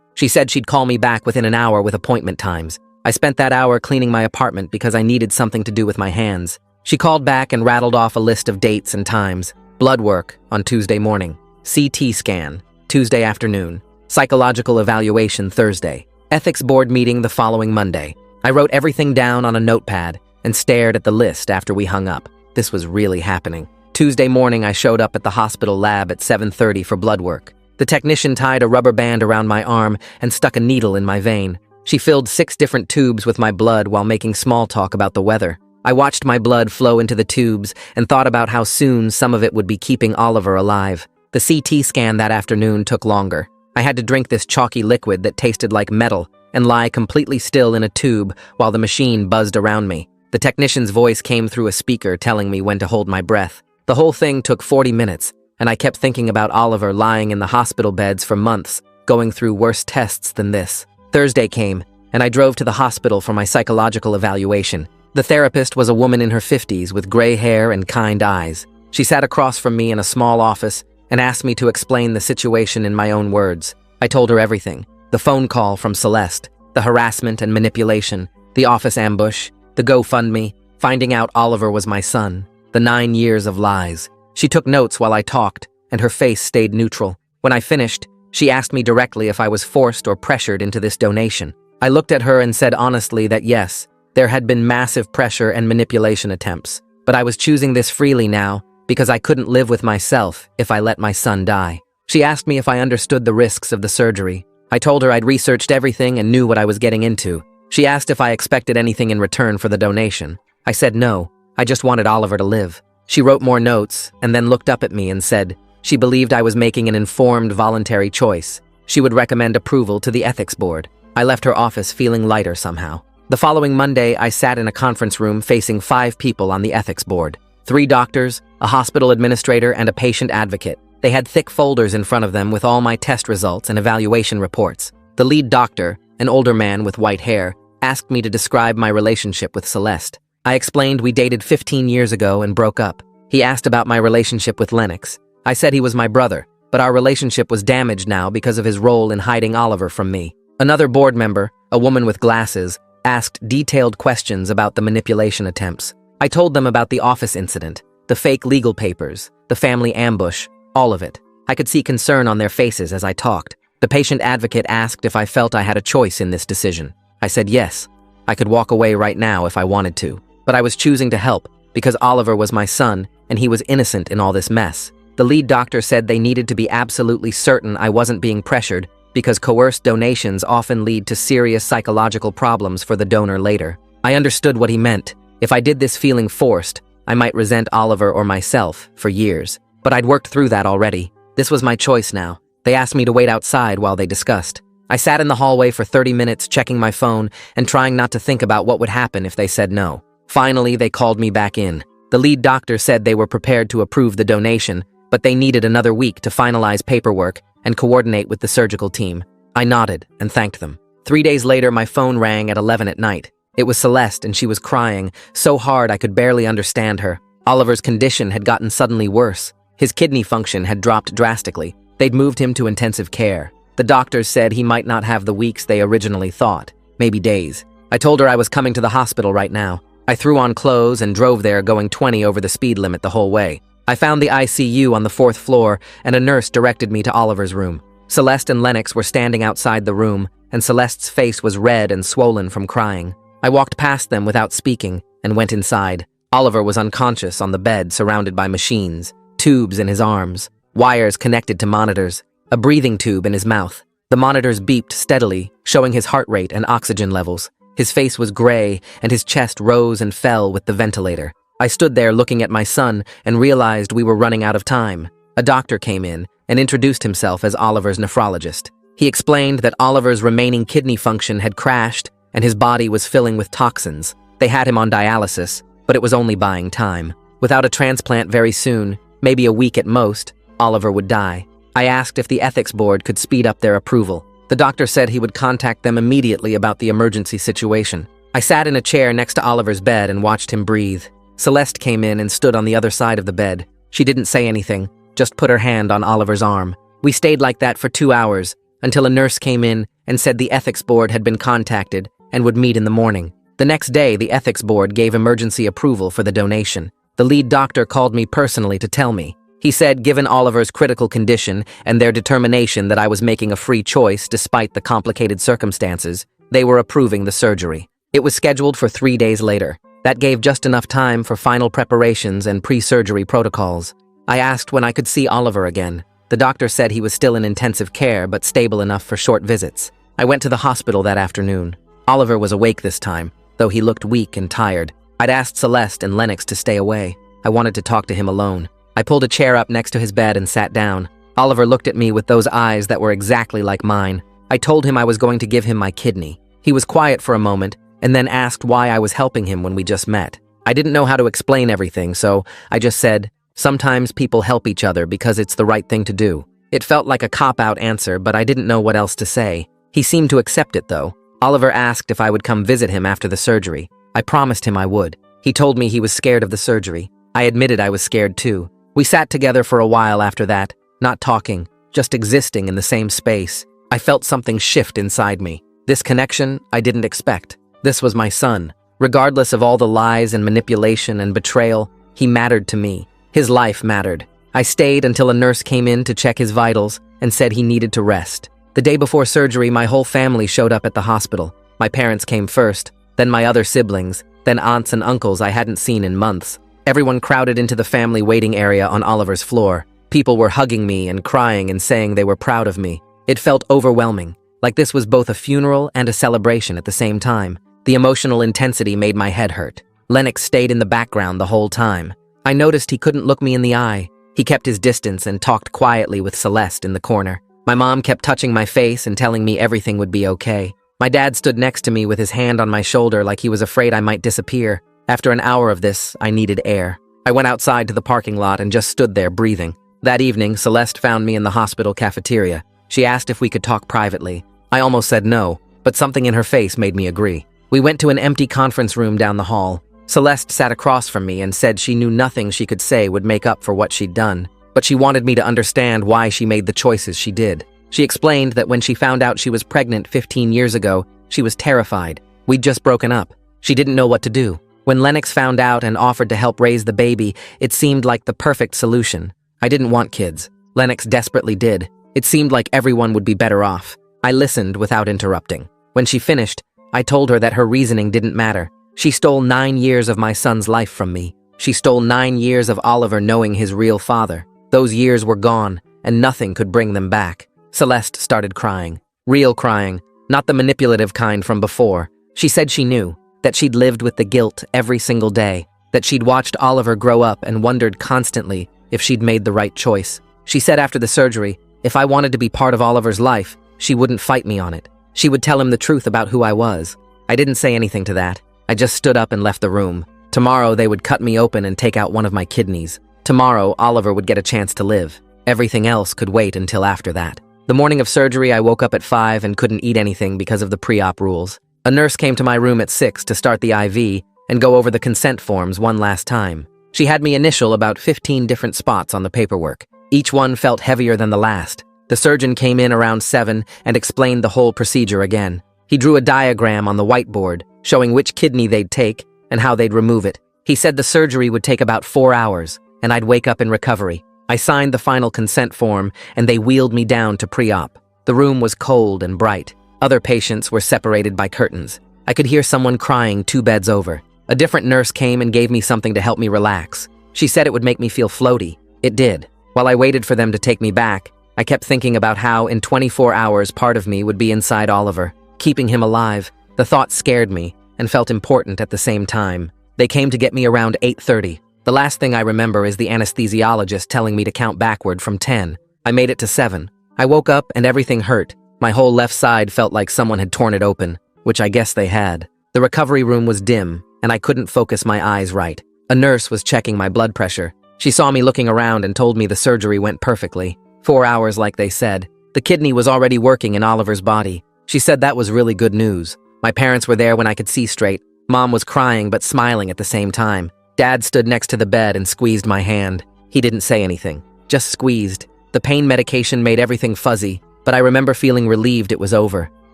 She said she'd call me back within an hour with appointment times. I spent that hour cleaning my apartment because I needed something to do with my hands. She called back and rattled off a list of dates and times. Blood work on Tuesday morning, CT scan Tuesday afternoon, psychological evaluation Thursday, ethics board meeting the following Monday. I wrote everything down on a notepad and stared at the list after we hung up. This was really happening. Tuesday morning, I showed up at the hospital lab at 7:30 for blood work. The technician tied a rubber band around my arm and stuck a needle in my vein. She filled 6 different tubes with my blood while making small talk about the weather. I watched my blood flow into the tubes and thought about how soon some of it would be keeping Oliver alive. The CT scan that afternoon took longer. I had to drink this chalky liquid that tasted like metal and lie completely still in a tube while the machine buzzed around me. The technician's voice came through a speaker telling me when to hold my breath. The whole thing took 40 minutes, and I kept thinking about Oliver lying in the hospital beds for months, going through worse tests than this. Thursday came, and I drove to the hospital for my psychological evaluation. The therapist was a woman in her 50s with gray hair and kind eyes. She sat across from me in a small office and asked me to explain the situation in my own words. I told her everything: the phone call from Celeste, the harassment and manipulation, the office ambush, the GoFundMe, finding out Oliver was my son, the 9 years of lies. She took notes while I talked, and her face stayed neutral. When I finished, she asked me directly if I was forced or pressured into this donation. I looked at her and said honestly that yes, there had been massive pressure and manipulation attempts, but I was choosing this freely now because I couldn't live with myself if I let my son die. She asked me if I understood the risks of the surgery. I told her I'd researched everything and knew what I was getting into. She asked if I expected anything in return for the donation. I said no, I just wanted Oliver to live. She wrote more notes and then looked up at me and said she believed I was making an informed, voluntary choice. She would recommend approval to the ethics board. I left her office feeling lighter somehow. The following Monday, I sat in a conference room facing 5 people on the ethics board. 3 doctors, a hospital administrator, and a patient advocate. They had thick folders in front of them with all my test results and evaluation reports. The lead doctor, an older man with white hair, asked me to describe my relationship with Celeste. I explained we dated 15 years ago and broke up. He asked about my relationship with Lennox. I said he was my brother, but our relationship was damaged now because of his role in hiding Oliver from me. Another board member, a woman with glasses, asked detailed questions about the manipulation attempts. I told them about the office incident, the fake legal papers, the family ambush, all of it. I could see concern on their faces as I talked. The patient advocate asked if I felt I had a choice in this decision. I said yes. I could walk away right now if I wanted to. But I was choosing to help because Oliver was my son and he was innocent in all this mess. The lead doctor said they needed to be absolutely certain I wasn't being pressured because coerced donations often lead to serious psychological problems for the donor later. I understood what he meant. If I did this feeling forced, I might resent Oliver or myself for years. But I'd worked through that already. This was my choice now. They asked me to wait outside while they discussed. I sat in the hallway for 30 minutes checking my phone and trying not to think about what would happen if they said no. Finally, they called me back in. The lead doctor said they were prepared to approve the donation, but they needed another week to finalize paperwork and coordinate with the surgical team. I nodded and thanked them. 3 days later, my phone rang at 11 at night. It was Celeste, and she was crying so hard I could barely understand her. Oliver's condition had gotten suddenly worse. His kidney function had dropped drastically. They'd moved him to intensive care. The doctors said he might not have the weeks they originally thought, maybe days. I told her I was coming to the hospital right now. I threw on clothes and drove there going 20 over the speed limit the whole way. I found the ICU on the 4th floor, and a nurse directed me to Oliver's room. Celeste and Lennox were standing outside the room, and Celeste's face was red and swollen from crying. I walked past them without speaking and went inside. Oliver was unconscious on the bed, surrounded by machines, tubes in his arms, wires connected to monitors, a breathing tube in his mouth. The monitors beeped steadily, showing his heart rate and oxygen levels. His face was gray, and his chest rose and fell with the ventilator. I stood there looking at my son and realized we were running out of time. A doctor came in and introduced himself as Oliver's nephrologist. He explained that Oliver's remaining kidney function had crashed and his body was filling with toxins. They had him on dialysis, but it was only buying time. Without a transplant very soon, maybe a week at most, Oliver would die. I asked if the ethics board could speed up their approval. The doctor said he would contact them immediately about the emergency situation. I sat in a chair next to Oliver's bed and watched him breathe. Celeste came in and stood on the other side of the bed. She didn't say anything, just put her hand on Oliver's arm. We stayed like that for 2 hours, until a nurse came in and said the ethics board had been contacted and would meet in the morning. The next day, the ethics board gave emergency approval for the donation. The lead doctor called me personally to tell me. He said, given Oliver's critical condition and their determination that I was making a free choice despite the complicated circumstances, they were approving the surgery. It was scheduled for 3 days later. That gave just enough time for final preparations and pre-surgery protocols. I asked when I could see Oliver again. The doctor said he was still in intensive care but stable enough for short visits. I went to the hospital that afternoon. Oliver was awake this time, though he looked weak and tired. I'd asked Celeste and Lennox to stay away. I wanted to talk to him alone. I pulled a chair up next to his bed and sat down. Oliver looked at me with those eyes that were exactly like mine. I told him I was going to give him my kidney. He was quiet for a moment, and then asked why I was helping him when we just met. I didn't know how to explain everything, so I just said, sometimes people help each other because it's the right thing to do. It felt like a cop-out answer, but I didn't know what else to say. He seemed to accept it, though. Oliver asked if I would come visit him after the surgery. I promised him I would. He told me he was scared of the surgery. I admitted I was scared too. We sat together for a while after that, not talking, just existing in the same space. I felt something shift inside me. This connection I didn't expect. This was my son. Regardless of all the lies and manipulation and betrayal, he mattered to me. His life mattered. I stayed until a nurse came in to check his vitals and said he needed to rest. The day before surgery, my whole family showed up at the hospital. My parents came first, then my other siblings, then aunts and uncles I hadn't seen in months. Everyone crowded into the family waiting area on Oliver's floor. People were hugging me and crying and saying they were proud of me. It felt overwhelming, like this was both a funeral and a celebration at the same time. The emotional intensity made my head hurt. Lennox stayed in the background the whole time. I noticed he couldn't look me in the eye. He kept his distance and talked quietly with Celeste in the corner. My mom kept touching my face and telling me everything would be okay. My dad stood next to me with his hand on my shoulder like he was afraid I might disappear. After an hour of this, I needed air. I went outside to the parking lot and just stood there breathing. That evening, Celeste found me in the hospital cafeteria. She asked if we could talk privately. I almost said no, but something in her face made me agree. We went to an empty conference room down the hall. Celeste sat across from me and said she knew nothing she could say would make up for what she'd done, but she wanted me to understand why she made the choices she did. She explained that when she found out she was pregnant 15 years ago, she was terrified. We'd just broken up. She didn't know what to do. When Lennox found out and offered to help raise the baby, it seemed like the perfect solution. I didn't want kids. Lennox desperately did. It seemed like everyone would be better off. I listened without interrupting. When she finished, I told her that her reasoning didn't matter. She stole 9 years of my son's life from me. She stole 9 years of Oliver knowing his real father. Those years were gone, and nothing could bring them back. Celeste started crying. Real crying, not the manipulative kind from before. She said she knew, that she'd lived with the guilt every single day, that she'd watched Oliver grow up and wondered constantly if she'd made the right choice. She said after the surgery, if I wanted to be part of Oliver's life, she wouldn't fight me on it. She would tell him the truth about who I was. I didn't say anything to that. I just stood up and left the room. Tomorrow they would cut me open and take out one of my kidneys. Tomorrow Oliver would get a chance to live. Everything else could wait until after that. The morning of surgery, I woke up at 5 and couldn't eat anything because of the pre-op rules. A nurse came to my room at 6 to start the IV and go over the consent forms one last time. She had me initial about 15 different spots on the paperwork. Each one felt heavier than the last. The surgeon came in around 7 and explained the whole procedure again. He drew a diagram on the whiteboard, showing which kidney they'd take and how they'd remove it. He said the surgery would take about 4 hours, and I'd wake up in recovery. I signed the final consent form, and they wheeled me down to pre-op. The room was cold and bright. Other patients were separated by curtains. I could hear someone crying 2 beds over. A different nurse came and gave me something to help me relax. She said it would make me feel floaty. It did. While I waited for them to take me back, I kept thinking about how in 24 hours part of me would be inside Oliver, keeping him alive. The thought scared me and felt important at the same time. They came to get me around 8:30. The last thing I remember is the anesthesiologist telling me to count backward from 10. I made it to 7. I woke up and everything hurt. My whole left side felt like someone had torn it open, which I guess they had. The recovery room was dim, and I couldn't focus my eyes right. A nurse was checking my blood pressure. She saw me looking around and told me the surgery went perfectly. 4 hours like they said. The kidney was already working in Oliver's body. She said that was really good news. My parents were there when I could see straight. Mom was crying but smiling at the same time. Dad stood next to the bed and squeezed my hand. He didn't say anything, just squeezed. The pain medication made everything fuzzy, but I remember feeling relieved it was over.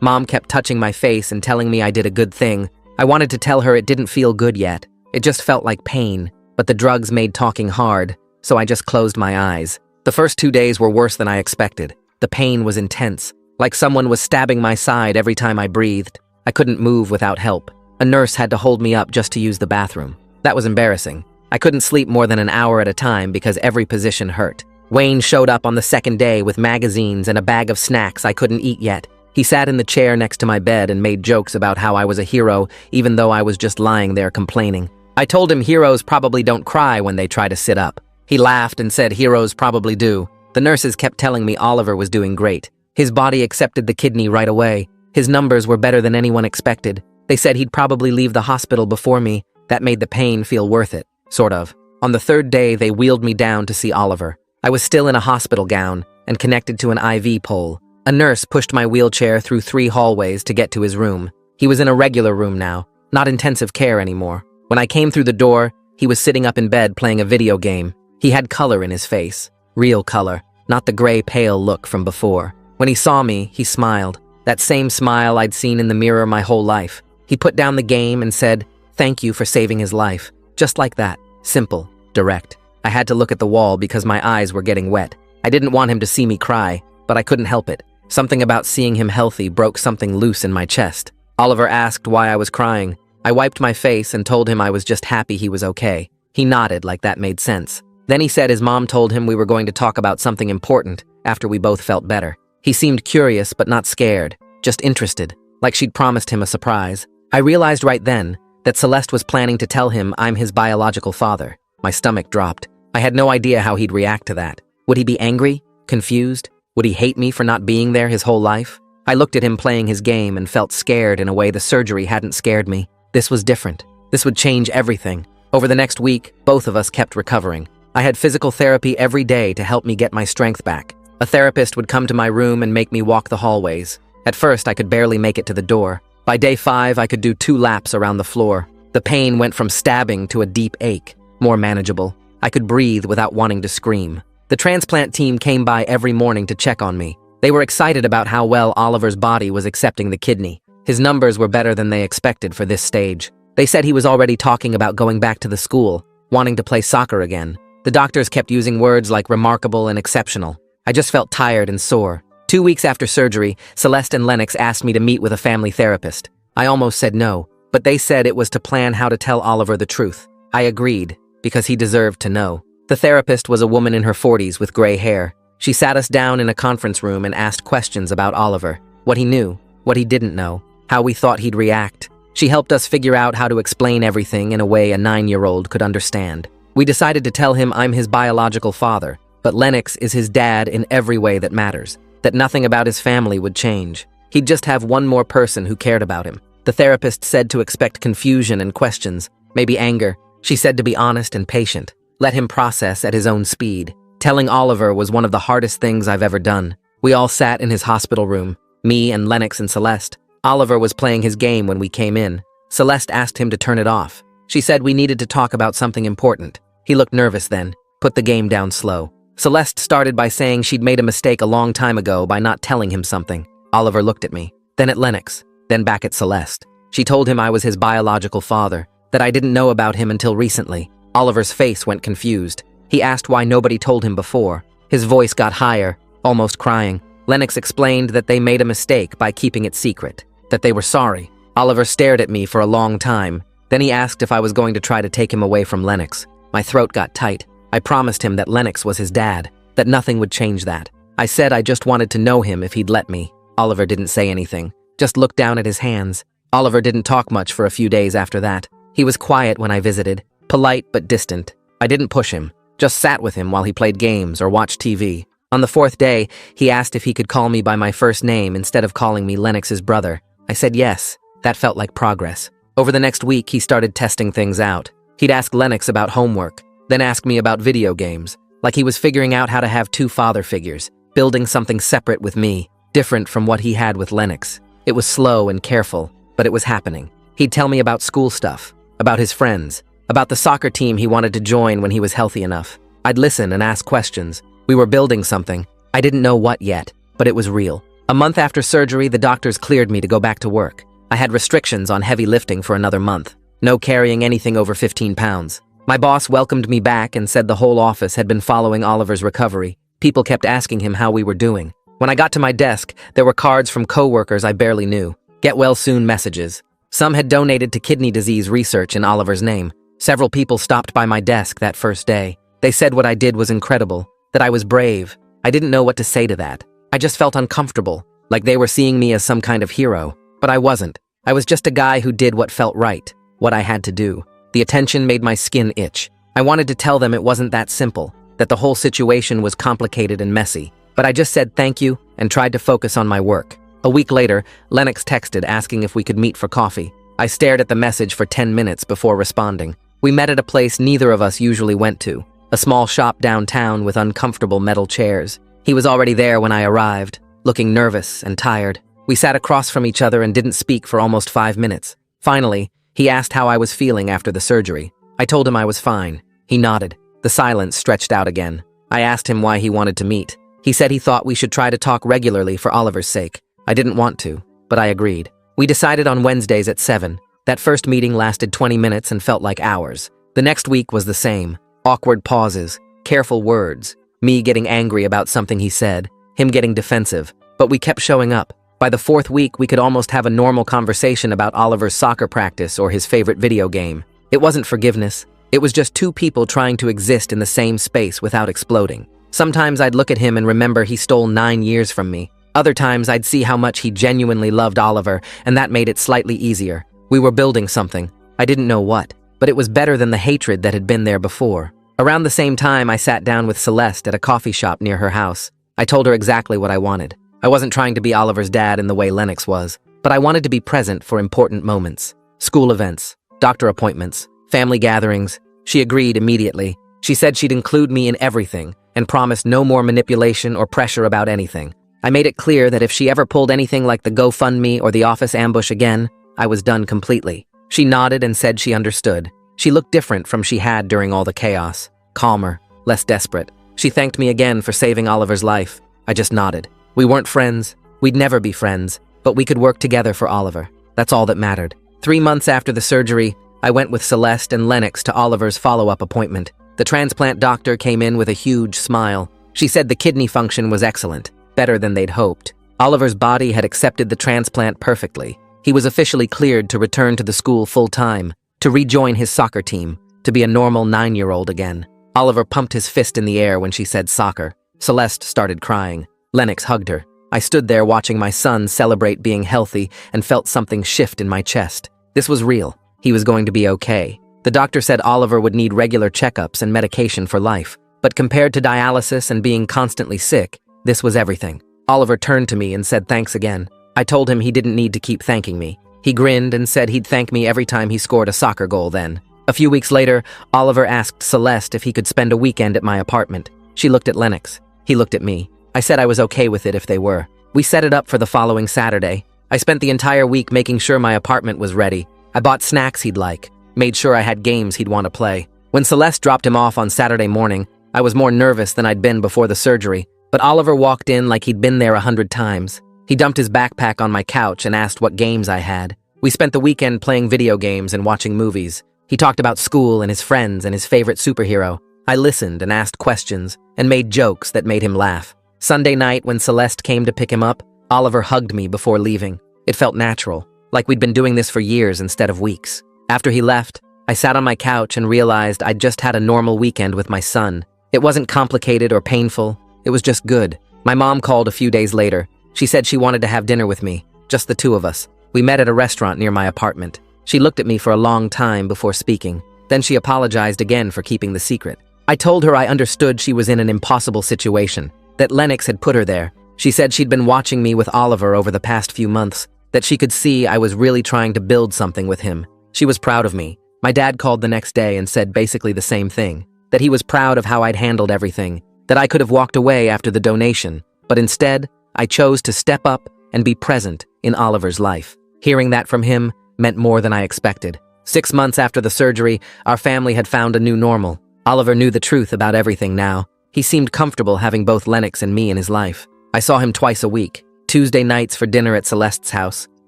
Mom kept touching my face and telling me I did a good thing. I wanted to tell her it didn't feel good yet. It just felt like pain, but the drugs made talking hard, so I just closed my eyes. The first 2 days were worse than I expected. The pain was intense, like someone was stabbing my side every time I breathed. I couldn't move without help. A nurse had to hold me up just to use the bathroom. That was embarrassing. I couldn't sleep more than an hour at a time because every position hurt. Wayne showed up on the second day with magazines and a bag of snacks I couldn't eat yet. He sat in the chair next to my bed and made jokes about how I was a hero, even though I was just lying there complaining. I told him heroes probably don't cry when they try to sit up. He laughed and said heroes probably do. The nurses kept telling me Oliver was doing great. His body accepted the kidney right away. His numbers were better than anyone expected. They said he'd probably leave the hospital before me. That made the pain feel worth it, sort of. On the third day, they wheeled me down to see Oliver. I was still in a hospital gown and connected to an IV pole. A nurse pushed my wheelchair through 3 hallways to get to his room. He was in a regular room now, not intensive care anymore. When I came through the door, he was sitting up in bed playing a video game. He had color in his face, real color, not the gray pale look from before. When he saw me, he smiled, that same smile I'd seen in the mirror my whole life. He put down the game and said, "Thank you for saving his life." Just like that, simple, direct. I had to look at the wall because my eyes were getting wet. I didn't want him to see me cry, but I couldn't help it. Something about seeing him healthy broke something loose in my chest. Oliver asked why I was crying. I wiped my face and told him I was just happy he was okay. He nodded like that made sense. Then he said his mom told him we were going to talk about something important after we both felt better. He seemed curious but not scared, just interested, like she'd promised him a surprise. I realized right then that Celeste was planning to tell him I'm his biological father. My stomach dropped. I had no idea how he'd react to that. Would he be angry? Confused? Would he hate me for not being there his whole life? I looked at him playing his game and felt scared in a way the surgery hadn't scared me. This was different. This would change everything. Over the next week, both of us kept recovering. I had physical therapy every day to help me get my strength back. A therapist would come to my room and make me walk the hallways. At first, I could barely make it to the door. By day 5, I could do 2 laps around the floor. The pain went from stabbing to a deep ache, more manageable. I could breathe without wanting to scream. The transplant team came by every morning to check on me. They were excited about how well Oliver's body was accepting the kidney. His numbers were better than they expected for this stage. They said he was already talking about going back to the school, wanting to play soccer again. The doctors kept using words like remarkable and exceptional. I just felt tired and sore. 2 weeks after surgery, Celeste and Lennox asked me to meet with a family therapist. I almost said no, but they said it was to plan how to tell Oliver the truth. I agreed, because he deserved to know. The therapist was a woman in her 40s with gray hair. She sat us down in a conference room and asked questions about Oliver, what he knew, what he didn't know, how we thought he'd react. She helped us figure out how to explain everything in a way a 9-year-old could understand. We decided to tell him I'm his biological father, but Lennox is his dad in every way that matters, that nothing about his family would change. He'd just have one more person who cared about him. The therapist said to expect confusion and questions, maybe anger. She said to be honest and patient. Let him process at his own speed. Telling Oliver was one of the hardest things I've ever done. We all sat in his hospital room, me and Lennox and Celeste. Oliver was playing his game when we came in. Celeste asked him to turn it off. She said we needed to talk about something important. He looked nervous then, put the game down slow. Celeste started by saying she'd made a mistake a long time ago by not telling him something. Oliver looked at me, then at Lennox, then back at Celeste. She told him I was his biological father, that I didn't know about him until recently. Oliver's face went confused. He asked why nobody told him before. His voice got higher, almost crying. Lennox explained that they made a mistake by keeping it secret, that they were sorry. Oliver stared at me for a long time. Then he asked if I was going to try to take him away from Lennox. My throat got tight. I promised him that Lennox was his dad, that nothing would change that. I said I just wanted to know him if he'd let me. Oliver didn't say anything, just looked down at his hands. Oliver didn't talk much for a few days after that. He was quiet when I visited, polite but distant. I didn't push him, just sat with him while he played games or watched TV. On the 4th day, he asked if he could call me by my first name instead of calling me Lennox's brother. I said yes. That felt like progress. Over the next week, he started testing things out. He'd ask Lennox about homework, then ask me about video games, like he was figuring out how to have 2 father figures, building something separate with me, different from what he had with Lennox. It was slow and careful, but it was happening. He'd tell me about school stuff, about his friends, About the soccer team he wanted to join when he was healthy enough. I'd listen and ask questions. We were building something. I didn't know what yet, but it was real. A month after surgery, the doctors cleared me to go back to work. I had restrictions on heavy lifting for another month. No carrying anything over 15 pounds. My boss welcomed me back and said the whole office had been following Oliver's recovery. People kept asking him how we were doing. When I got to my desk, there were cards from coworkers I barely knew. Get well soon messages. Some had donated to kidney disease research in Oliver's name. Several people stopped by my desk that first day. They said what I did was incredible, that I was brave. I didn't know what to say to that. I just felt uncomfortable, like they were seeing me as some kind of hero. But I wasn't. I was just a guy who did what felt right, what I had to do. The attention made my skin itch. I wanted to tell them it wasn't that simple, that the whole situation was complicated and messy. But I just said thank you and tried to focus on my work. A week later, Lennox texted asking if we could meet for coffee. I stared at the message for 10 minutes before responding. We met at a place neither of us usually went to, a small shop downtown with uncomfortable metal chairs. He was already there when I arrived, looking nervous and tired. We sat across from each other and didn't speak for almost 5 minutes. Finally, he asked how I was feeling after the surgery. I told him I was fine. He nodded. The silence stretched out again. I asked him why he wanted to meet. He said he thought we should try to talk regularly for Oliver's sake. I didn't want to, but I agreed. We decided on Wednesdays at 7. That first meeting lasted 20 minutes and felt like hours. The next week was the same. Awkward pauses, careful words, me getting angry about something he said, him getting defensive. But we kept showing up. By the 4th week, we could almost have a normal conversation about Oliver's soccer practice or his favorite video game. It wasn't forgiveness. It was just two people trying to exist in the same space without exploding. Sometimes I'd look at him and remember he stole 9 years from me. Other times I'd see how much he genuinely loved Oliver, and that made it slightly easier. We were building something. I didn't know what, but it was better than the hatred that had been there before. Around the same time, I sat down with Celeste at a coffee shop near her house. I told her exactly what I wanted. I wasn't trying to be Oliver's dad in the way Lennox was, but I wanted to be present for important moments. School events, doctor appointments, family gatherings. She agreed immediately. She said she'd include me in everything and promised no more manipulation or pressure about anything. I made it clear that if she ever pulled anything like the GoFundMe or the office ambush again, I was done completely. She nodded and said she understood. She looked different from she had during all the chaos. Calmer, less desperate. She thanked me again for saving Oliver's life. I just nodded. We weren't friends. We'd never be friends, but we could work together for Oliver. That's all that mattered. 3 months after the surgery, I went with Celeste and Lennox to Oliver's follow-up appointment. The transplant doctor came in with a huge smile. She said the kidney function was excellent, better than they'd hoped. Oliver's body had accepted the transplant perfectly. He was officially cleared to return to the school full-time, to rejoin his soccer team, to be a normal 9-year-old again. Oliver pumped his fist in the air when she said soccer. Celeste started crying. Lennox hugged her. I stood there watching my son celebrate being healthy and felt something shift in my chest. This was real. He was going to be okay. The doctor said Oliver would need regular checkups and medication for life. But compared to dialysis and being constantly sick, this was everything. Oliver turned to me and said thanks again. I told him he didn't need to keep thanking me. He grinned and said he'd thank me every time he scored a soccer goal then. A few weeks later, Oliver asked Celeste if he could spend a weekend at my apartment. She looked at Lennox. He looked at me. I said I was okay with it if they were. We set it up for the following Saturday. I spent the entire week making sure my apartment was ready. I bought snacks he'd like, made sure I had games he'd want to play. When Celeste dropped him off on Saturday morning, I was more nervous than I'd been before the surgery, but Oliver walked in like he'd been there 100 times. He dumped his backpack on my couch and asked what games I had. We spent the weekend playing video games and watching movies. He talked about school and his friends and his favorite superhero. I listened and asked questions and made jokes that made him laugh. Sunday night, when Celeste came to pick him up, Oliver hugged me before leaving. It felt natural, like we'd been doing this for years instead of weeks. After he left, I sat on my couch and realized I'd just had a normal weekend with my son. It wasn't complicated or painful. It was just good. My mom called a few days later. She said she wanted to have dinner with me, just the two of us. We met at a restaurant near my apartment. She looked at me for a long time before speaking. Then she apologized again for keeping the secret. I told her I understood she was in an impossible situation, that Lennox had put her there. She said she'd been watching me with Oliver over the past few months, that she could see I was really trying to build something with him. She was proud of me. My dad called the next day and said basically the same thing, that he was proud of how I'd handled everything, that I could have walked away after the donation, but instead, I chose to step up and be present in Oliver's life. Hearing that from him meant more than I expected. 6 months after the surgery, our family had found a new normal. Oliver knew the truth about everything now. He seemed comfortable having both Lennox and me in his life. I saw him twice a week, Tuesday nights for dinner at Celeste's house,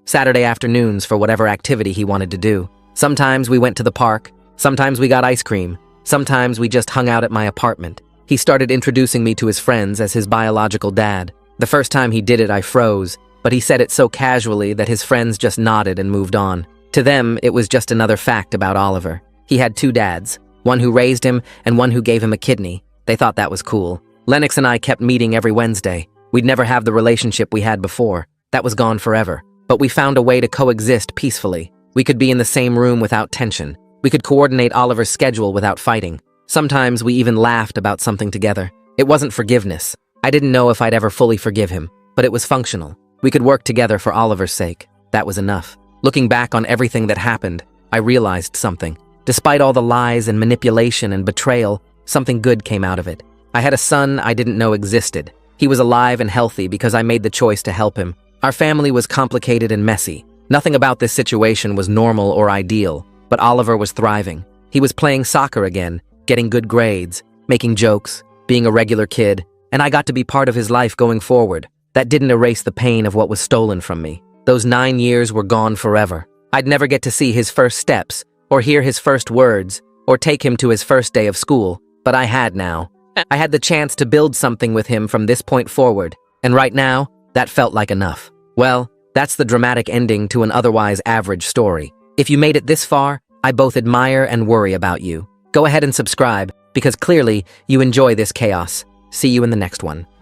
Saturday afternoons for whatever activity he wanted to do. Sometimes we went to the park, sometimes we got ice cream, sometimes we just hung out at my apartment. He started introducing me to his friends as his biological dad. The first time he did it, I froze, but he said it so casually that his friends just nodded and moved on. To them, it was just another fact about Oliver. He had 2 dads, one who raised him and one who gave him a kidney. They thought that was cool. Lennox and I kept meeting every Wednesday. We'd never have the relationship we had before. That was gone forever. But we found a way to coexist peacefully. We could be in the same room without tension. We could coordinate Oliver's schedule without fighting. Sometimes we even laughed about something together. It wasn't forgiveness. I didn't know if I'd ever fully forgive him, but it was functional. We could work together for Oliver's sake. That was enough. Looking back on everything that happened, I realized something. Despite all the lies and manipulation and betrayal, something good came out of it. I had a son I didn't know existed. He was alive and healthy because I made the choice to help him. Our family was complicated and messy. Nothing about this situation was normal or ideal, but Oliver was thriving. He was playing soccer again, getting good grades, making jokes, being a regular kid, and I got to be part of his life going forward. That didn't erase the pain of what was stolen from me. Those 9 years were gone forever. I'd never get to see his first steps, or hear his first words, or take him to his first day of school, but I had now. I had the chance to build something with him from this point forward, and right now, that felt like enough. Well, that's the dramatic ending to an otherwise average story. If you made it this far, I both admire and worry about you. Go ahead and subscribe, because clearly you enjoy this chaos. See you in the next one.